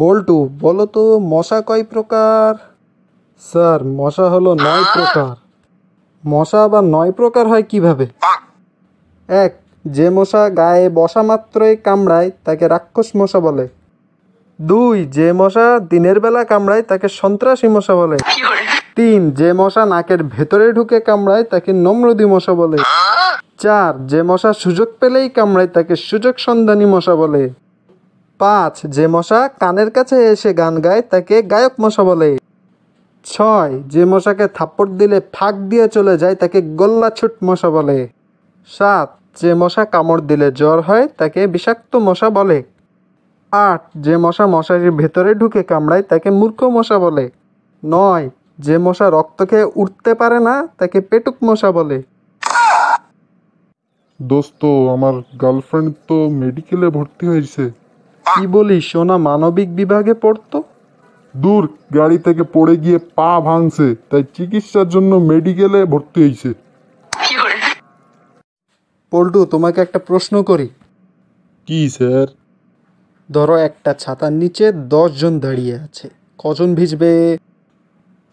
বল্টু, বলো তো মশা কয় প্রকার? স্যার, মশা হলো 9 প্রকার। মশা আবার 9 প্রকার হয় কিভাবে? এক, যে মশা গায়ে বসা মাত্রই কামড়ায় তাকে রাক্ষস মশা বলে। দুই, যে মশা দিনের বেলা কামড়ায় তাকে সন্ত্রাসী মশা বলে। তিন, যে মশা নাকের ভেতরে ঢুকে কামড়ায় তাকে নমরুদি মশা বলে। চার, যে মশা সুযোগ পেলেই কামড়ায় তাকে সুযোগ সন্ধানী মশা বলে। পাঁচ, যে মশা কানের কাছে এসে গান গায় তাকে গায়ক মশা বলে। ছয়, যে মশাকে থাপ্পড় দিলে ফাঁক দিয়ে চলে যায় তাকে গোল্লাছুট মশা বলে। সাত, যে মশা কামড় দিলে জ্বর হয় তাকে বিষাক্ত মশা বলে। আট, যে মশা মশারির ভেতরে ঢুকে কামড়ায় তাকে মূর্খ মশা বলে। নয়, যে মশা রক্ত খেয়ে উঠতে পারে না তাকে পেটুক মশা বলে। দোস্ত, আমার গার্লফ্রেন্ড তো মেডিকেলে ভর্তি হয়েছে। কি বলিস? সোনা মানবিক বিভাগে পড়তো। দূর, গাড়ি থেকে পড়ে গিয়ে পা ভাঙছে, তাই চিকিৎসার জন্য মেডিকেলে ভর্তি হয়েছে। পল্টু, তোমাকে একটা প্রশ্ন করি। কি স্যার? ধরো একটা ছাতার নিচে 10 জন দাঁড়িয়ে আছে, কজন ভিজবে?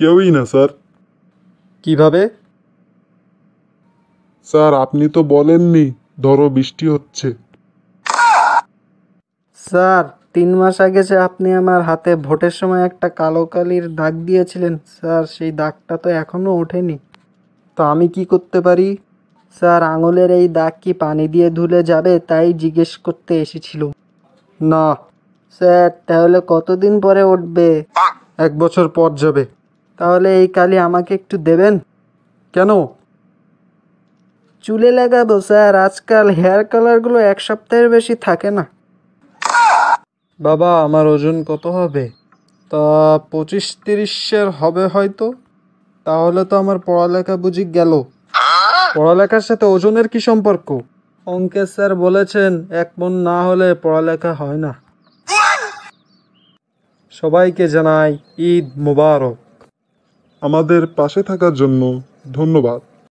কেউই না স্যার। কিভাবে? স্যার, আপনি তো বলেননি ধরো বৃষ্টি হচ্ছে। স্যার, 3 মাস আগে যে আপনি আমার হাতে ভোটের সময় একটা কালো কালির দাগ দিয়েছিলেন, স্যার সেই দাগটা তো এখনো ওঠেনি। তো আমি কি করতে পারি? স্যার, আঙুলের এই দাগ কি পানি দিয়ে ধুলে যাবে, তাই জিজ্ঞেস করতে এসেছিলুম। না। স্যার, তাহলে কতদিন পরে উঠবে? 1 বছর পর যাবে। তাহলে এই কালি আমাকে একটু দেবেন? কেন? চুলে লাগাবো স্যার, আজকাল হেয়ার কালারগুলো 1 সপ্তাহের বেশি থাকে না। বাবা, আমার ওজন কত হবে? তা 25-30-এর হবে হয়তো। তাহলে তো আমার পড়ালেখা বুঝি গেল। পড়ালেখার সাথে ওজনের কি সম্পর্ক? অঙ্কের স্যার বলেছেন 1 মণ না হলে পড়ালেখা হয় না। সবাইকে জানাই ঈদ মোবারক। আমাদের পাশে থাকার জন্য ধন্যবাদ।